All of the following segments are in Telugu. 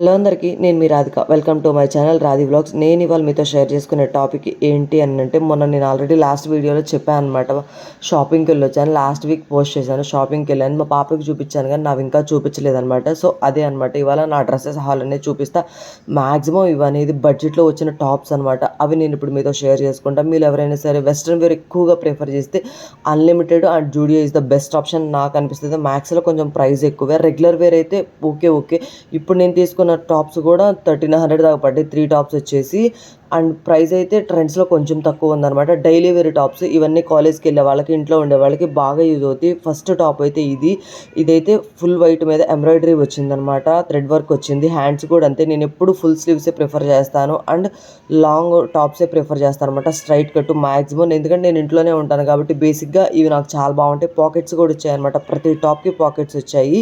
హలో అందరికీ, నేను మీ Radhika. Welcome to my channel Radhi vlogs. నేను ఇవాళ మీతో షేర్ చేసుకునే టాపిక్ ఏంటి అని అంటే, మొన్న నేను ఆల్రెడీ లాస్ట్ వీడియోలో చెప్పాను అనమాట. షాపింగ్కి వెళ్ళొచ్చాను, లాస్ట్ వీక్ పోస్ట్ చేశాను. షాపింగ్కి వెళ్ళాను, మా పాపకి చూపించాను కానీ నాకు ఇంకా చూపించలేదనమాట. సో అదే అనమాట, ఇవాళ నా డ్రెస్సెస్ హాల్ అనేది చూపిస్తా. మ్యాక్సిమం ఇవనేది బడ్జెట్లో వచ్చిన టాప్స్ అనమాట. అవి నేను ఇప్పుడు మీతో షేర్ చేసుకుంటాను. మీరు ఎవరైనా సరే వెస్ట్రన్ వేర్ ఎక్కువగా ప్రిఫర్ చేస్తే unlimited and Zudio is the best option నాకు అనిపిస్తుంది. మ్యాక్స్లో కొంచెం ప్రైస్ ఎక్కువే, రెగ్యులర్ వేర్ అయితే ఓకే. ఇప్పుడు నేను తీసుకున్న టాప్స్ కూడా 1300 దాకా పడ్డాయి. 3 టాప్స్ వచ్చేసి. అండ్ ప్రైస్ అయితే ట్రెండ్స్లో కొంచెం తక్కువ ఉందన్నమాట. డైలీ వేర్ టాప్స్ ఇవన్నీ కాలేజ్కి వెళ్ళే వాళ్ళకి, ఇంట్లో ఉండే వాళ్ళకి బాగా యూజ్ అవుతాయి. ఫస్ట్ టాప్ అయితే ఇదైతే ఫుల్ వైట్ మీద ఎంబ్రాయిడరీ వచ్చిందనమాట, థ్రెడ్ వర్క్ వచ్చింది. హ్యాండ్స్ కూడా అంతే. నేను ఎప్పుడు ఫుల్ స్లీవ్సే ప్రిఫర్ చేస్తాను అండ్ లాంగ్ టాప్సే ప్రిఫర్ చేస్తాను అనమాట, స్ట్రైట్ కట్ మ్యాక్సిమం. ఎందుకంటే నేను ఇంట్లోనే ఉంటాను కాబట్టి బేసిక్గా ఇవి నాకు చాలా బాగుంటాయి. పాకెట్స్ కూడా వచ్చాయి అనమాట, ప్రతి టాప్కి పాకెట్స్ వచ్చాయి.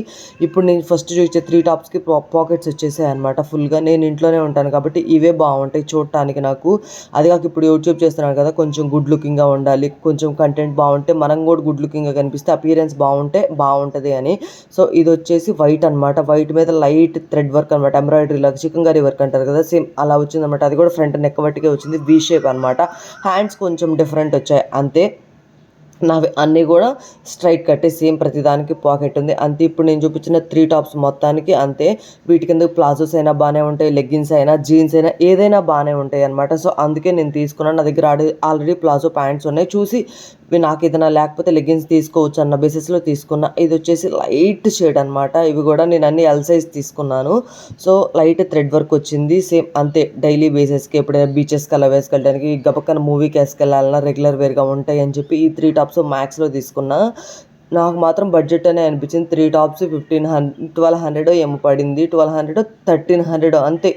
ఇప్పుడు నేను ఫస్ట్ చూసే 3 టాప్స్కి పాకెట్స్ వచ్చేసాయి అనమాట ఫుల్గా. నేను ఇంట్లోనే ఉంటాను కాబట్టి ఇవే బాగుంటాయి చూడటానికి నాకు. అది కాక ఇప్పుడు యూట్యూబ్ చేస్తున్నాను కదా, కొంచెం గుడ్ లుకింగ్గా ఉండాలి, కొంచెం కంటెంట్ బాగుంటే మనం కూడా గుడ్ లుకింగ్గా కనిపిస్తే అపియరెన్స్ బాగుంటే బాగుంటుంది అని. సో ఇది వచ్చేసి వైట్ అనమాట, వైట్ మీద లైట్ థ్రెడ్ వర్క్ అనమాట, ఎంబ్రాయిడరీ లాగా చికెన్కరీ వర్క్ అంటారు కదా, సేమ్ అలా వచ్చిందనమాట. అది కూడా ఫ్రంట్ నెక్ వట్టికే వచ్చింది, వీ షేప్ అనమాట. హ్యాండ్స్ కొంచెం డిఫరెంట్ వచ్చాయి అంతే. నావి అన్నీ కూడా స్ట్రైట్ కట్టే, సేమ్ ప్రతిదానికి పాకెట్ ఉంది అంతే. ఇప్పుడు నేను చూపించిన 3 టాప్స్ మొత్తానికి అంతే. వీటి కింద ప్లాజోస్ అయినా బాగానే ఉంటాయి, లెగ్గిన్స్ అయినా, జీన్స్ అయినా, ఏదైనా బాగానే ఉంటాయి అనమాట. సో అందుకే నేను తీసుకున్నాను. నా దగ్గర ఆల్రెడీ ప్లాజో ప్యాంట్స్ ఉన్నాయి. చూసి నాకు ఏదైనా లేకపోతే లెగ్గిన్స్ తీసుకోవచ్చు అన్న బేసిస్లో తీసుకున్నా. ఇది వచ్చేసి లైట్ షేడ్ అనమాట. ఇవి కూడా నేను అన్ని ఎల్ సైజ్ తీసుకున్నాను. సో లైట్ థ్రెడ్ వర్క్ వచ్చింది, సేమ్ అంతే. డైలీ బేసిస్కి ఎప్పుడైనా బీచెస్కి అలా వేసుకెళ్ళడానికి, గబక్కన మూవీకి వేసుకెళ్ళాలన్నా రెగ్యులర్ వేర్గా ఉంటాయి అని చెప్పి ఈ 3 టాప్స్ మ్యాక్స్లో తీసుకున్నా. నాకు మాత్రం బడ్జెట్ అనే అనిపించింది. 3 టాప్స్ 1200 ఏమో పడింది, 1200 1300 అంతే,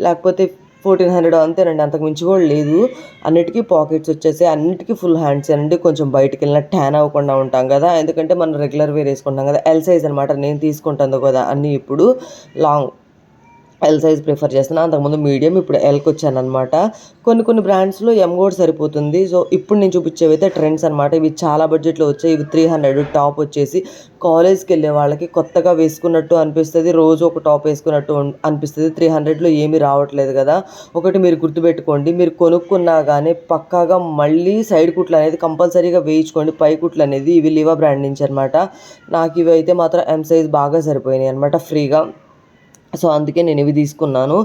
లేకపోతే 1400 అంతేనండి, అంతకు మించి కూడా లేదు. అన్నిటికీ పాకెట్స్ వచ్చేసి, అన్నిటికీ ఫుల్ హ్యాండ్స్ అండి. కొంచెం బయటకు వెళ్ళినా ట్యాన్ అవ్వకుండా ఉంటాం కదా, ఎందుకంటే మనం రెగ్యులర్ వేర్ వేసుకుంటాం కదా. ఎల్ సైజ్ అనమాట నేను తీసుకుంటాను కదా అన్నీ. ఇప్పుడు లాంగ్ ఎల్ సైజ్ ప్రిఫర్ చేస్తున్నాను, అంతకుముందు మీడియం, ఇప్పుడు ఎల్కి వచ్చాను అనమాట. కొన్ని బ్రాండ్స్లో ఎం కూడా సరిపోతుంది. సో ఇప్పుడు నేను చూపించేవి అయితే ట్రెండ్స్ అనమాట. ఇవి చాలా బడ్జెట్లో వచ్చాయి. ఇవి 300 టాప్ వచ్చేసి కాలేజ్కి వెళ్ళే వాళ్ళకి కొత్తగా వేసుకున్నట్టు అనిపిస్తుంది, రోజు ఒక టాప్ వేసుకున్నట్టు అనిపిస్తుంది. 300లో ఏమీ రావట్లేదు కదా. ఒకటి మీరు గుర్తుపెట్టుకోండి, మీరు కొనుక్కున్నా కానీ పక్కాగా మళ్ళీ సైడ్ కుట్లు అనేది కంపల్సరీగా వేయించుకోండి. పై కుట్లు అనేది ఇవి లివా బ్రాండ్ నుంచి అనమాట. నాకు ఇవి అయితే మాత్రం ఎం సైజ్ బాగా సరిపోయినాయి అనమాట ఫ్రీగా. సో అందుకే నేను ఇవి తీసుకున్నాను.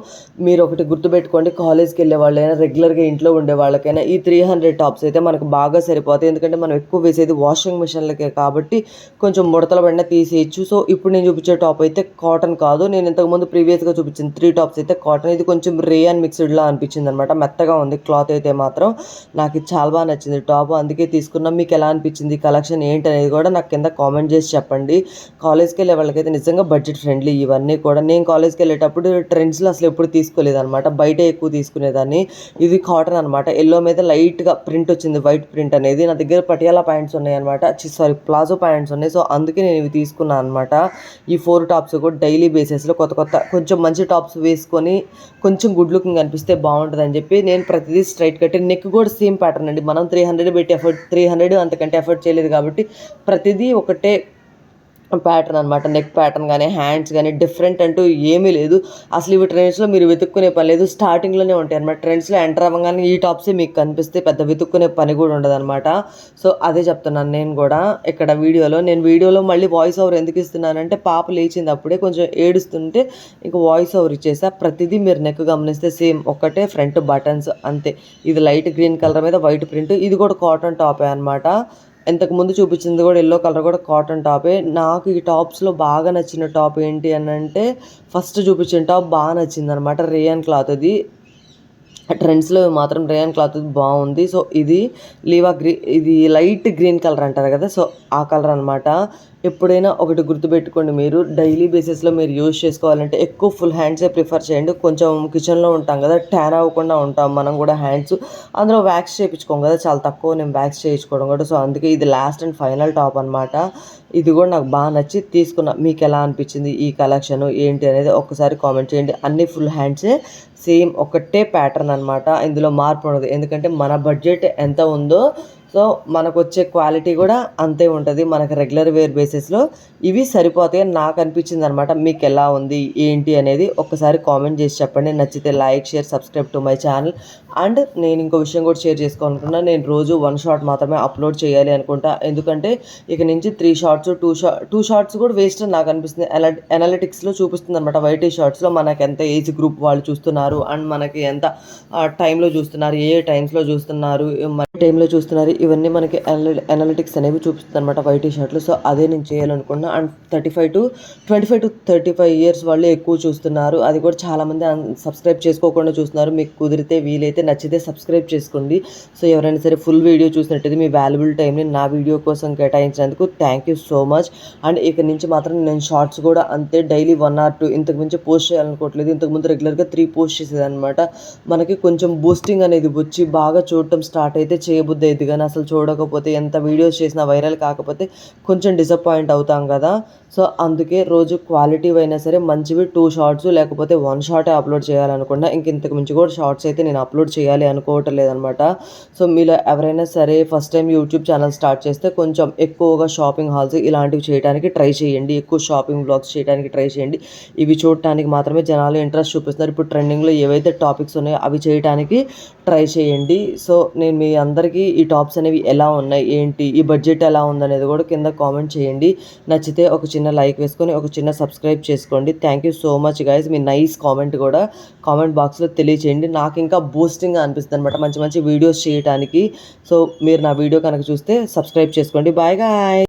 మీరు ఒకటి గుర్తుపెట్టుకోండి, కాలేజ్కి వెళ్ళే వాళ్ళైనా, రెగ్యులర్గా ఇంట్లో ఉండే వాళ్ళకైనా ఈ 300 టాప్స్ అయితే మనకు బాగా సరిపోతాయి. ఎందుకంటే మనం ఎక్కువ వేసేది వాషింగ్ మిషన్లకే కాబట్టి కొంచెం ముడతల పడినా తీసేయచ్చు. సో ఇప్పుడు నేను చూపించే టాప్ అయితే కాటన్ కాదు, నేను ఇంతకుముందు ప్రీవియస్గా చూపించిన 3 టాప్స్ అయితే కాటన్. ఇది కొంచెం రేయన్ మిక్స్డ్లా అనిపించింది అనమాట, మెత్తగా ఉంది క్లాత్ అయితే మాత్రం. నాకు ఇది చాలా బాగా నచ్చింది టాప్, అందుకే తీసుకున్నాం. మీకు ఎలా అనిపించింది, కలెక్షన్ ఏంటి అనేది కూడా నాకు కింద కామెంట్ చేసి చెప్పండి. కాలేజ్కి వెళ్ళే వాళ్ళకైతే నిజంగా బడ్జెట్ ఫ్రెండ్లీ ఇవన్నీ కూడా. నేను కాలేజ్కి వెళ్ళేటప్పుడు ట్రెండ్స్లో అసలు ఎప్పుడు తీసుకోలేదు అనమాట, బయట ఎక్కువ తీసుకునేదాన్ని. ఇది కాటన్ అనమాట, ఎల్లో మీద లైట్గా ప్రింట్ వచ్చింది, వైట్ ప్రింట్ అనేది. నా దగ్గర పటియాలా ప్యాంట్స్ ఉన్నాయి అనమాట, ప్లాజో ప్యాంట్స్ ఉన్నాయి. సో అందుకే నేను ఇవి తీసుకున్నాను అనమాట. ఈ 4 టాప్స్ కూడా డైలీ బేసిస్లో కొత్త కొంచెం మంచి టాప్స్ వేసుకొని కొంచెం గుడ్ లుకింగ్ అనిపిస్తే బాగుంటుంది అని చెప్పి నేను ప్రతిదీ స్ట్రైట్ కట్టి. నెక్ కూడా సేమ్ ప్యాటర్న్ అండి, మనం 300 పెట్టి 300 అంతకంటే ఎఫర్ట్ చేయలేదు కాబట్టి ప్రతిదీ ఒకటే ప్యాటర్న్ అనమాట. నెక్ ప్యాటర్న్ కానీ, హ్యాండ్స్ కానీ డిఫరెంట్ అంటూ ఏమీ లేదు. అసలు ఇవి ట్రెండ్స్లో మీరు వెతుక్కునే పని లేదు, స్టార్టింగ్లోనే ఉంటాయి అనమాట. ట్రెండ్స్లో ఎంటర్ అవ్వగానే ఈ టాప్సే మీకు కనిపిస్తే పెద్ద వెతుక్కునే పని కూడా ఉండదు అనమాట. సో అదే చెప్తున్నాను నేను కూడా ఇక్కడ వీడియోలో మళ్ళీ వాయిస్ ఓవర్ ఎందుకు ఇస్తున్నానంటే, పాప లేచింది అప్పుడే, కొంచెం ఏడుస్తుంటే ఇంకా వాయిస్ ఓవర్ ఇచ్చేసా. ప్రతిదీ మీరు నెక్ గమనిస్తే సేమ్ ఒకటే, ఫ్రంట్ బటన్స్ అంతే. ఇది లైట్ గ్రీన్ కలర్ మీద వైట్ ప్రింట్, ఇది కూడా కాటన్ టాపే అనమాట. ఇంతకు ముందు చూపించింది కూడా ఎల్లో కలర్ కూడా కాటన్ టాపే. నాకు ఈ టాప్స్లో బాగా నచ్చిన టాప్ ఏంటి అని అంటే, ఫస్ట్ చూపించిన టాప్ బాగా నచ్చింది అనమాట, రేయన్ క్లాత్. అది ట్రెండ్స్లో మాత్రం రేయన్ క్లాత్ బాగుంది. సో ఇది ఇది లైట్ గ్రీన్ కలర్ అంటారు కదా, సో ఆ కలర్ అనమాట. ఎప్పుడైనా ఒకటి గుర్తుపెట్టుకోండి, మీరు డైలీ బేసిస్లో మీరు యూజ్ చేసుకోవాలంటే ఎక్కువ ఫుల్ హ్యాండ్సే ప్రిఫర్ చేయండి. కొంచెం కిచెన్లో ఉంటాం కదా, ట్యాన్ అవ్వకుండా ఉంటాం మనం కూడా హ్యాండ్స్. అందులో వ్యాక్స్ చేయించుకోం కదా, చాలా తక్కువ నేను వ్యాక్స్ చేయించుకోవడం కూడా. సో అందుకే ఇది లాస్ట్ అండ్ ఫైనల్ టాప్ అనమాట. ఇది కూడా నాకు బాగా నచ్చి తీసుకున్నా. మీకు ఎలా అనిపించింది ఈ కలెక్షన్ ఏంటి అనేది ఒక్కసారి కామెంట్ చేయండి. అన్ని ఫుల్ హ్యాండ్సే, సేమ్ ఒకటే ప్యాటర్న్ అనమాట, ఇందులో మార్పు ఉండదు. ఎందుకంటే మన బడ్జెట్ ఎంత ఉందో సో మనకు వచ్చే క్వాలిటీ కూడా అంతే ఉంటుంది మనకు రెగ్యులర్ వేర్ బేసిస్లో. ఇవి సరిపోతాయి అని నాకు అనిపించింది అనమాట. మీకు ఎలా ఉంది ఏంటి అనేది ఒక్కసారి కామెంట్ చేసి చెప్పండి. నచ్చితే like, share, subscribe to my channel. And నేను ఇంకో విషయం కూడా షేర్ చేసుకోవాలనుకున్నా, నేను రోజు 1 షార్ట్ మాత్రమే అప్లోడ్ చేయాలి అనుకుంటా. ఎందుకంటే ఇక నుంచి 3 షార్ట్స్ 2 షార్ట్స్ కూడా వేస్ట్ అని నాకు అనిపిస్తుంది. అనలిటిక్స్లో చూపిస్తుంది అనమాట. వైటీ షార్ట్స్లో మనకి ఎంత ఏజ్ గ్రూప్ వాళ్ళు చూస్తున్నారు అండ్ మనకి ఎంత టైంలో చూస్తున్నారు, ఏ టైమ్స్లో చూస్తున్నారు, టైంలో చూస్తున్నారు, ఇవన్నీ మనకి అనలిటిక్స్ అనేవి చూపిస్తుంది అనమాట వైటీ షార్ట్లో. సో అదే నేను చేయాలనుకున్నా. అండ్ 25 to 35 ఇయర్స్ వాళ్ళు ఎక్కువ చూస్తున్నారు. అది కూడా చాలామంది సబ్స్క్రైబ్ చేసుకోకుండా చూస్తున్నారు. మీకు కుదిరితే వీలైతే నచ్చితే సబ్స్క్రైబ్ చేసుకోండి. సో ఎవరైనా సరే ఫుల్ వీడియో చూసినట్టయితే మీ వాల్యుబుల్ టైంని నా వీడియో కోసం కేటాయించినందుకు thank you so much. And ఇక నుంచి మాత్రం నేను షార్ట్స్ కూడా అంతే, డైలీ 1 or 2 ఇంతకు మించి పోస్ట్ చేయాలనుకోవట్లేదు. ఇంతకుముందు రెగ్యులర్గా 3 పోస్ట్ చేసేది అనమాట. మనకి కొంచెం బూస్టింగ్ అనేది వచ్చి బాగా చూడటం స్టార్ట్ అయితే చేయబుద్ధి అయింది, కానీ అసలు చూడకపోతే ఎంత వీడియోస్ చేసినా వైరల్ కాకపోతే కొంచెం డిసప్పాయింట్ అవుతాం కదా. సో అందుకే రోజు క్వాలిటీ అయినా సరే మంచివి 2 షార్ట్స్ లేకపోతే 1 షార్టే అప్లోడ్ చేయాలనుకున్నా. ఇంతకు మించి కూడా షార్ట్స్ అయితే నేను అప్లోడ్ చేయాలి అనుకోవటం లేదనమాట. సో మీలో ఎవరైనా సరే first time YouTube channel start చేస్తే కొంచెం ఎక్కువగా షాపింగ్ హాల్స్ ఇలాంటివి చేయడానికి ట్రై చేయండి. ఎక్కువ షాపింగ్ బ్లాగ్స్ చేయడానికి ట్రై చేయండి. ఇవి చూడటానికి మాత్రమే జనాలు ఇంట్రెస్ట్ చూపిస్తున్నారు. ఇప్పుడు ట్రెండింగ్లో ఏవైతే టాపిక్స్ ఉన్నాయో అవి చేయడానికి ట్రై చేయండి. సో నేను మీ అందరికీ ఈ టాప్స్ అనేవి ఎలా ఉన్నాయి ఏంటి, ఈ బడ్జెట్ ఎలా ఉందనేది కూడా కింద కామెంట్ చేయండి. నచ్చితే ఒక చిన్న లైక్ వేసుకొని ఒక చిన్న సబ్స్క్రైబ్ చేసుకోండి. Thank you so much guys. Me nice comment కూడా కామెంట్ బాక్స్లో తెలియచేయండి. నాకు ఇంకా బూస్టింగ్గా అనిపిస్తుంది అనమాట మంచి మంచి వీడియోస్ చేయడానికి. సో మీరు నా వీడియో కనుక చూస్తే సబ్స్క్రైబ్ చేసుకోండి. Bye guy.